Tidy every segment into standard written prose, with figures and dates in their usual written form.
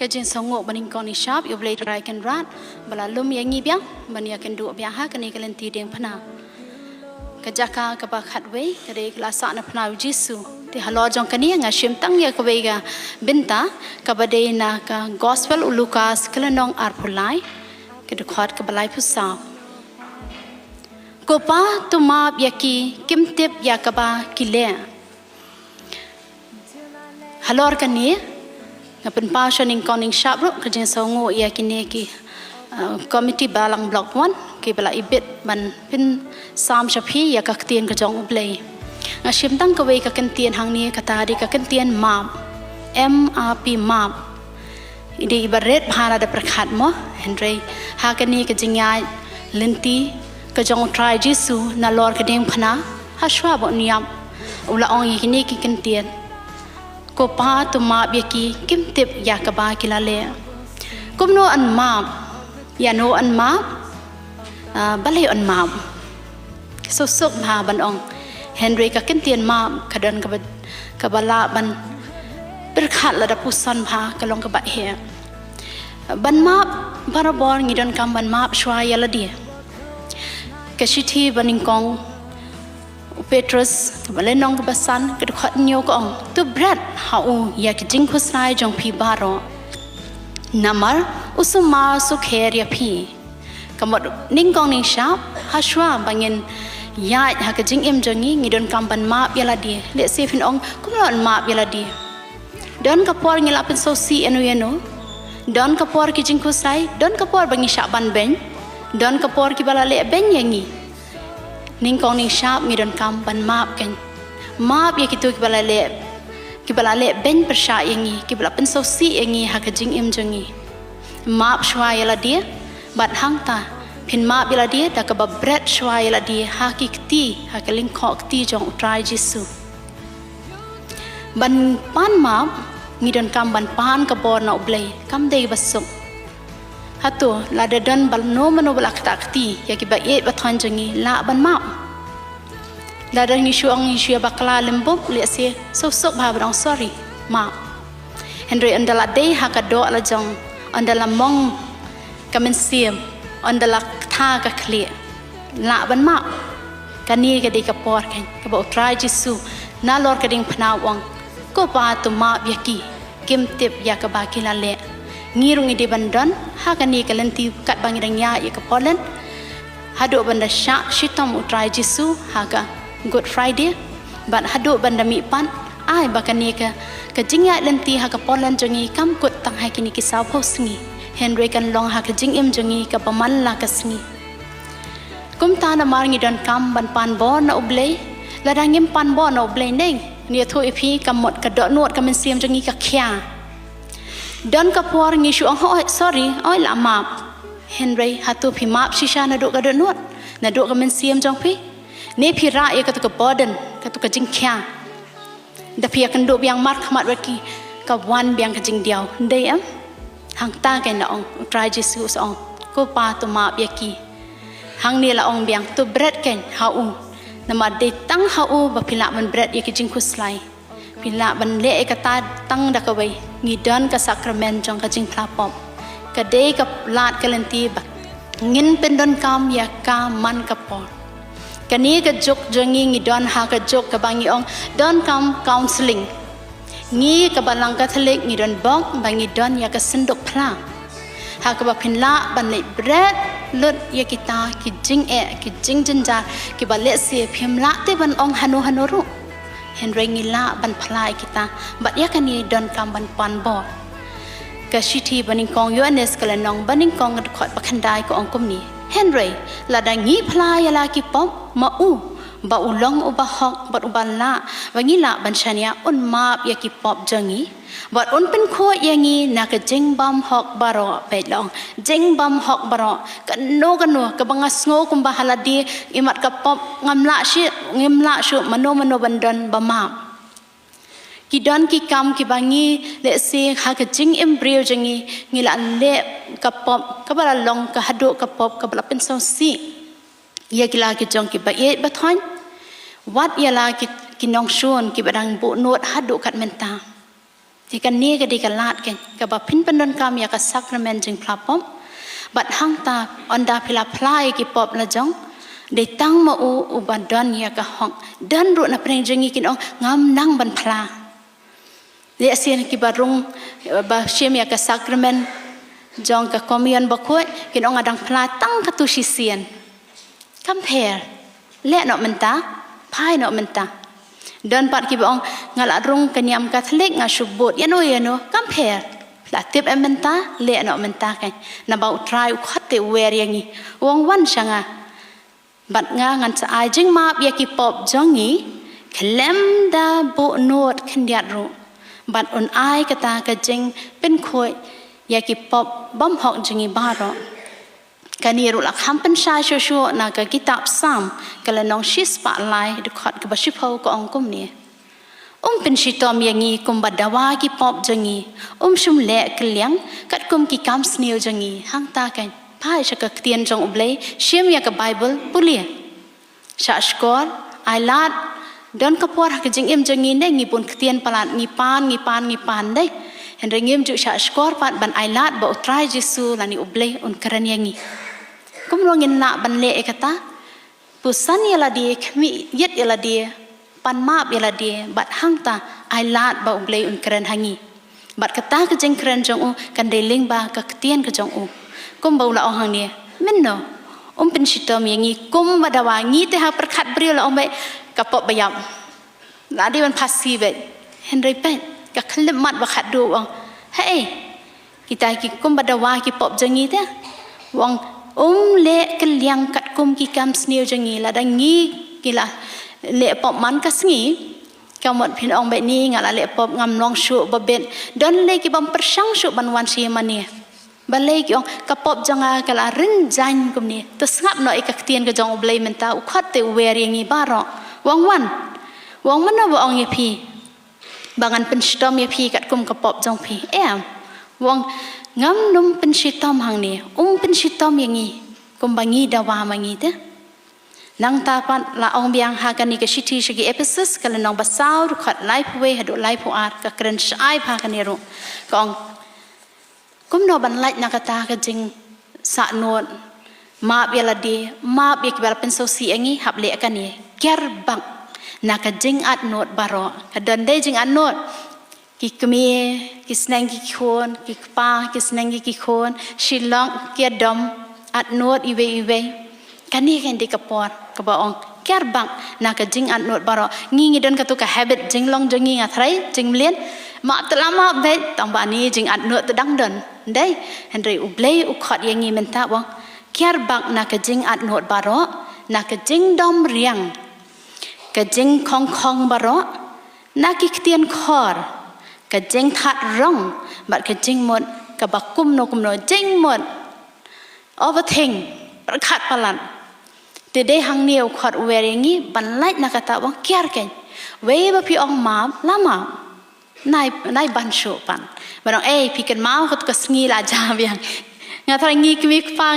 cái chuyện sống ngộ bên con đi shop yêu lấy trai can rat bala lum yang ngi biang bên ya can du biang ha cái này cái lên ti đeng phana cái jaka cái bạc hạt way cái đấy là sa na phana Giêsu thì halo jong cái này ngài xiêm tăng ya cái way ga binta cái bade na cái gospel Lucas cái lên nong arpulai cái được khát cái balai phù sa Kopa tuma yaki kimtip yakaba kile halor kani ngapen pa shaning koning shabro kajeng songo yakine ki committee balang block 1 ki bala ibit ban pin sam shapi yakak tien ka jong ublei nga shim tang ka wei ka kan tien hang ni ka ta di ka kan tien MRP map ide ibaret bhara da prakhat mo henry ha kani ka jingai lenti ka jong try Giêsu na lor ka deng phana ha shwa bo niam ula ong yini ki kan tien ko pa tu ma bia ki kim tip ya ka ba ki la le kum no an ma ya no an ma balai an ma so sok ma ban ong henry ka kan tien ma ka dan ka bala ban berkhat la da pusan pha ka long ka ba he ban ma barabor ngi don kam ban ma shwa ya la dia kasithi baning kong Petrus balenong basan kedukhat nyo ko tu bread hau ya kijing khusai jong phi baro namar usuma su kher ya phi kamot ning kong ning shap haswa bangin ya ha kijing em jongi ngidon kamban ma yala di le se fin ong kumlon ma yala di don kapor ngila pen so si enu yeno don kapor kijing khusai don kapor bangi shap ban ben don kapor ki bala le ben yangi ning kong ning shap ngi don kam ban map kan map ya kitu ki bala le ben persha yangi ki bala pen so si yangi ha ka jing em jongi map shwa yala dia bat hang ta pin map yala dia da ka ba bread shwa yala dia ha ki kti ha ka ling kho kti jong try Giêsu ban pan map ngi don kam ban pan ka bor na oblei kam dei basuk hatu la de dan bal no mano balak takti ya ki ba e ba than jangi la ban ma la dan ngi shuang ngi shia bakla lembo le se so sok ba brang sorry ma henry andala dei ha ka do la jong andala mong kamen siem andala tha ka khle la ban ma kani ka de ka por kan ka ba try Giêsu na lor ka ding phna wang ko pa tu ma yaki kim tip ya ka ba ki la le ngirung ide bandan ha kani kalenti kat bangirangya ya ka polen hado banda sha shitam utrai Giêsu ha ka good friday ban hado banda mi pan ai bakani ka jingya lenti ha ka polen jongi kam kut tang ha kini ki saw posngi henry kan long ha ka jing em jongi ka paman la ka sngi kum ta na mar ngi don kam ban pan bo na oblei la dangim pan bo na oblei neng ni tho ipi kamot ka do not ka men siam jongi ka khya don kapor ngi shu ong sorry oi la map henry hatu phi map shisha na do ga do not na do ga men siam jong phi ne phi ra e ka to ka burden ka to ka jing khya da phi kan do biang mar khmat wa ki ka wan biang ka jing diaw dei am hang ta kai na ong try Giêsu ong ko pa to map ya ki hang ni la ong biang to bread ken ha u na ma de tang ha u ba phi la man bread ye ki jing khuslai pila ban le ka ta tang da ka wei ngi don ka sacrament jong ka jing pla pop ka de ka lat ka lenti ba ngin pen don kam ya ka man ka por ka ni ka jok jongi ngi don ha ka jok ka bangi ong don kam counseling ngi ka balang ka thalik ngi don bok bangi don ya ka sendok pla ha ka ba phin la ban le bread lut ya kita ki jing ki jing jinja ki ba le se phim la te ban ong hanu ru henry ngila ban phlai kita bat ya kani don kam ban pan bo ka shithi baning kong yones kala nong baning kong khot pakhandai ko ong kum ni henry la da ngi phlai la ki pom ma u ba ulong u ba hok bat u ban la wa ngila ban chania un ma ya ki pop jangi bat un pen kho yangi na ka jing bam hok baro pe long jing bam hok baro ka no ka bangas ngo kum ba haladi imat ka pop ngamla shu mano bandan ba ma ki don ki kam ki bangi le se ha ka jing embryo jangi ngila le ka pop ka bala long ka hado ka pop ka bala pen so si ya kila ki jong ki ba e ba thon wat ya la ki nong shon ki badang bu not hado kat menta jika ni ke dikalat kan ke bapin pendon kami ya ke sakramen jeng plapom bat hang ta onda pila plai ki pop la jong de tang ma u badon ya ke hong dan ru na preng jengi kin ong ngam nang ban pla le asian ki barung ba shem ya ke sakramen jong ke komion bakoi kin ong adang pla tang ka tu sisian compare le no menta pai no menta dan pat ki bong ngala rung kenyam Katolik ngasubut ya no compare la tip menta le no menta kan na bau try khote wer yangi wong wan sanga bat nga ngan sa ai jing ma ya ki pop jongi klem da bo not khndiat ru bat on ai kata ka jing pen khoi ya ki pop bom hok jingi baro kani ru la khampan sha sho na ka kitab sam kala nong shis pa lai de khat ka bashipho ko ong kum ni pen shitom yangi kum badawa ki pop jangi shum le kliang kat kum ki kam snil jangi hang ta kan pai sha ka tien jong oblei shem ya ka bible pulia sha skor ai lat don ka por ka jing em jangi ne ngi pun tien palat ngi pan dai hen rengim ju sha skor pat ban ai lat ba utrai jesu lani oblei un karan yangi kum rongin na ban le kata pusan yala dia kmi yet yala dia pan map yala dia bat hang ta ai lat ba oblei un karan hangi bat kata ka jing karan jong u kan de ling ba ka tien ka jong u kum ba la hang ni menno pen shitom yangi kum badawa ngi te ha perkhat bril la ombe ka pop bayam la di ban pasi be henry pen ka khlem mat ba khat du ong hey kita ki kum badawa ki pop jangi te wong le keliang kat kum ki kam snil jangi la dangi kila le pop man ka sngi kamot phin ong be ni ngala le pop ngam long shu ba bet don le ki bam persang shu ban wan si mania balai ki ong ka pop janga kala rin jan kum ni to ngap no ik tien ka jong blai menta u khat te wer yangi baro wong man no ong ye phi bangan pen stom ye phi kat kum ka pop jong phi wong ngam num pen shitom hang ni pen shitom yangi kum bangi dawa mangi te nang ta pat la ong biang ha kan ni ka shiti shigi episus kala nong basau khat life way hadu life art ka kren shai pha kan ni ru kong kum no ban lai nakata ka jing sa not ma biala de ma bi ki bal pen so si angi hab le kan ni ker bang na ka jing at not baro ka dan de jing at not ki kmi ki snang ki khon ki pa ki snang ki khon shilong ki dom at not iwe kan ni kan de ka por ka ba ong ker bang na ka jing at not baro ngi don ka tu ka habit jing long jangi ngathrai jing lien ma telama be tamba ni jing at not tedang don dai henry ublei u khat yangi menta bang ker bang na ka jing at not baro na ka jing dom riang ka jing khong baro na ki ktien khor ka jing that rong bat ka jing mot ka bakum no jing mot overthink prakhat palan te de hang niu khat wer yangi ban lai na ka ta bang ker ken we ba pi ong ma lama nai ban shu pan barang pi kan mau khut ka sngi la ja biang nga thai ngi ki pa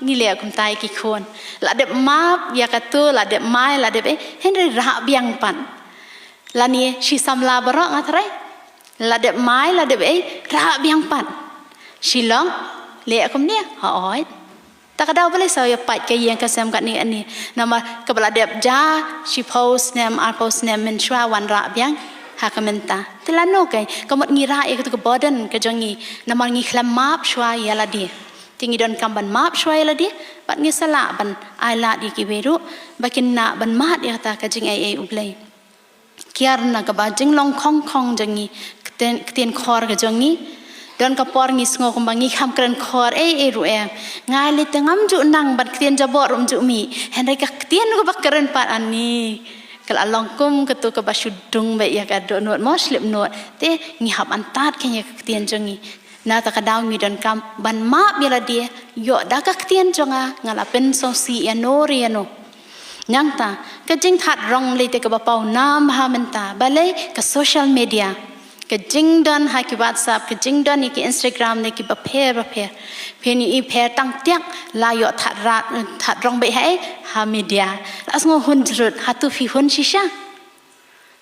ngi le kum tai ki khon la de ma ya ka tu la de mai la de henry ra biang pan la ni shi samla baro nga thai la de mai la de ra biang pan shilong le kum ne ha oi ta ka daw bale sa ya pat ka yang ka sam ka ni ani nama ka bala de ja shi post nem ar post nem men shwa wan ra biang hakamenta telano kai kamot ngira e ku burden ka jongi namar ngi khlam map shwa yala dia tingi don kamban map shwa yala dia pat ngi sala ban aila di ki beru bakin na ban mat ya ta ka jing ai ublai kiar na ka ba jing long khong jongi kten khor ka jongi don ka por ngi sngo kumbangi kham kran khor ru ngai le tengam ju nang ban kten jabor ju mi henry ka kten ko bakran pat ani kala longkum ketu ke basudung be ya ka do not muslim not te ngi hab antat kenya ktien jongi na ta ka daw mi don kam ban ma bila dia yo da ka ktien jonga ngala pen so si ya no ri no nyang ta ka jing that rong le te ka ba pau nam ha menta balai ka social media ka jing don ha ki whatsapp ka jing don ki instagram ne ki ba phe ni i phe tang tiak la yo that rong be hai ha media asngo hun jrut hatu phi hun shisha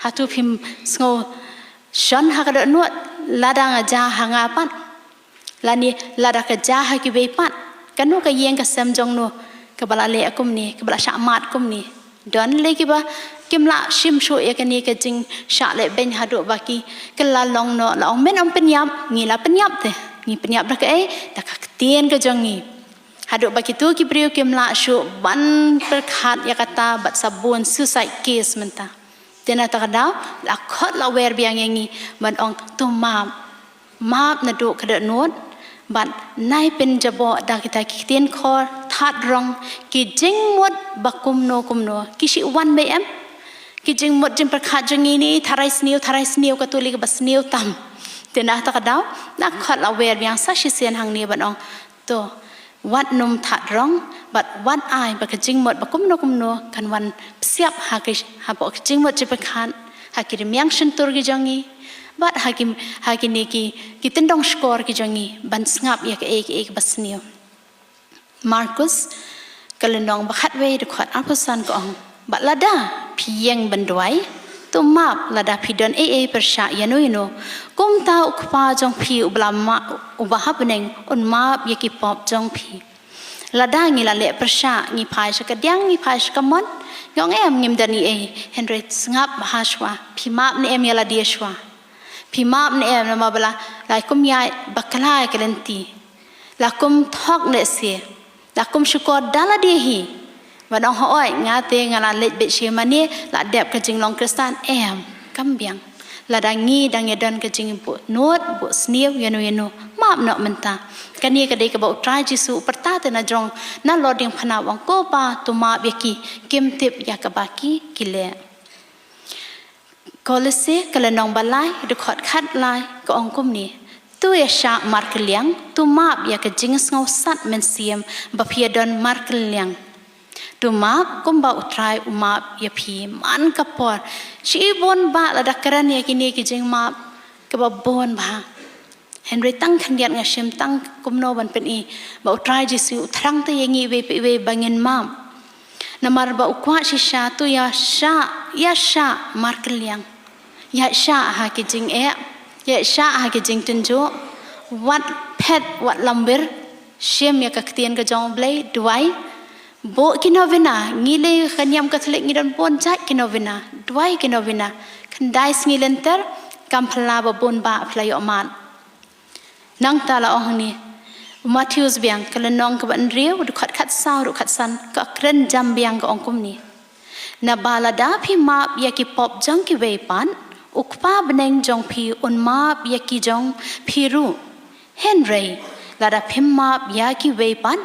hatu phim sngo shon ha ka do nuat ladang aja hangapan lani ladak aja haki bepan kanu ka yeng ka samjong no ka balale akum ni ka bala syamat kum ni don lagi ba kimla shim shu ya kani ka jing sha le ben hadu baki kala long no la ong men ong penyap ngi la penyap te ngi penyap dak tak tien ka jong ni hadu baki tu ki priu kimla shu ban perkhat ya kata bat sabun suicide case menta tena takadaw la khot la wer biang yangi ban ong tu map na du kada not ban nai pen jabo da kita kitien khor that rong ki jing mot bakum no kum no ki shi wan be em ki jing mot jin perkhat jangi ni tharai sniu ka tuli ka basniu tam tena takadaw na khot la wer biang sa shi sian hang ni ban ong to wat num that rong bat wat ai ba ka jing mot bakum no kan wan siap ha bo jing mot jin perkhat ha ki miang shin tur gi jangi bat hakim ni ki tendong skor ki jangi ban ngap ya ke basniu Markus kalendong bakhat we de khat apusan ko ong bat lada pieng bandwai tu map lada pidon persya yano kum ta ukpa jong pi ublama ubahap neng un map ya ki pop jong pi lada ngi la le persya ngi phai sakadyang ngi phai sakamon ngong em ngim dani Henry ngap bahaswa pi map ni em ya la dia shwa pi map ni em nama bala lai kum yai bakalai kalenti la kum thok ne se la kum syukur dala dia hi wadong hoi ngate ngala let bet she mani la dep ka jing long kristan em kambiang la dangi dang yadon ka jing bu not bu sniu yano map no menta kani ka dei ka bau try jisu perta te na jong na loding phana wang ko pa tu ma beki kim tip ya ka baki kile kolese kala nong balai de khot khat lai ko ong kum ni tu ya sha markliang tu map ya ka jing ngau sat men siem ba phia don markliang tu map kum ba utrai umap ya phi man ka por chi bon ba la dakaran ya kini ki jing map ka ba bon ba Henry tang khandiat nga shim tang kum no ban pen I ba utrai jisu thrang te yengi we bangin mam namar ba ukwa shisha tu ya sha markliang ya sha ha ki jing ya sha ha ki jing tunjo wat pet wat lambir shem ya ka ktien ka jong blai duai bo kinovina ngile khanyam katlik ngidon pon chai kinovina duai kinovina khandai ngilenter kamphala ba bon ba playo man nang tala ong ni Matthews biang kalenong ka ban riu du khat sao du khat san ka kren jam biang ka ong kum ni na balada phi map ya ki pop jang ki ve pan ukpa beneng jong phi un map ya ki jong phi ru Henry lada phim map ya ki ve pan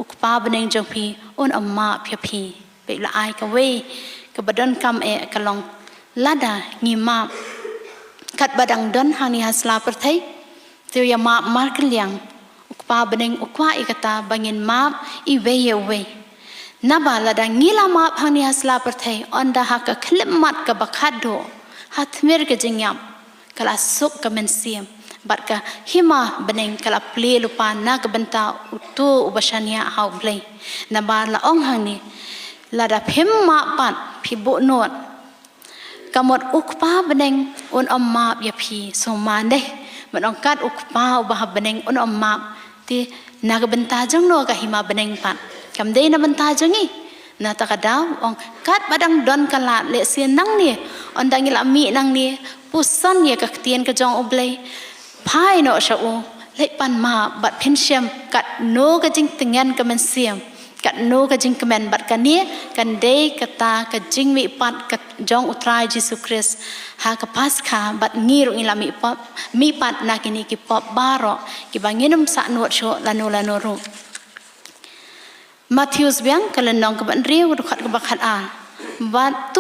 ukpa beneng jong phi un amma phi pe la ai ka we ka badon kam ka long lada ngi map khat badang don hani hasla per thai tu ya map markliang ukpa beneng ukwa ikata bangin map I we naba lada ngila map hani hasla per thai onda ha ka khlemat ka bakhado hatmir ke jingyam kala sup ka mensiam bat ka hima beneng kala ple lupa na ka benta utu ubashania hau blai na ba la ong hang ni lada phem ma pan phi bo not kamot ukpa beneng un amma ya phi so man de man ong kat ukpa ubah beneng un amma ti na ka benta jong no ka hima beneng pan kam de na benta jongi na takadaw ong kat badang don kala le sian nang ni on dangil ami nang ni pusan ye ka tien ka jong oblei phai no sha o le pan ma bat pensiam kat no ka jing tengan ka men siam kat no ka jing kemen bat kan ni kan de kata ka jing mi pat ka jong utrai Jesus Christ ha ka paskha bat ngir ngila mi pat na kini ki pop baro ki banginum sa no sho lano ru Matthews biang kalenong ka ban riu du khat ka bakhat a wat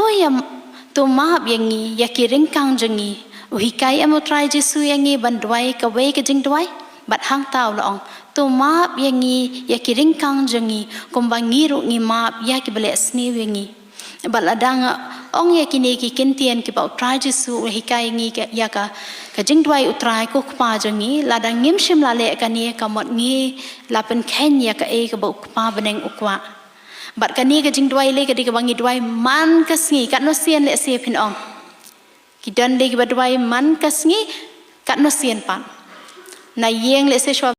tu map yangi yakiring kang jangi uhikai amutrai Jesu yangi ban duai ka we ka jing duai bat hang taw laong tu map yangi yakiring kang jangi kumbangiru ngi map yaki bale sni yangi baladanga ong yakini ki kentian ki ba utrai Jesu uhikai ngi ya ka jing duai utrai ko khpa jangi ladang ngim shim la le ka ni ka mot ngi la pen khen ya ka ka ba khpa beneng ukwa bat kani ka jing duai le ka di ka bangi duai man ka sngi ka no sian le se phin ong ki dan le ki ba duai man ka sngi กัดนเสียนปันนายเยงเลเสชว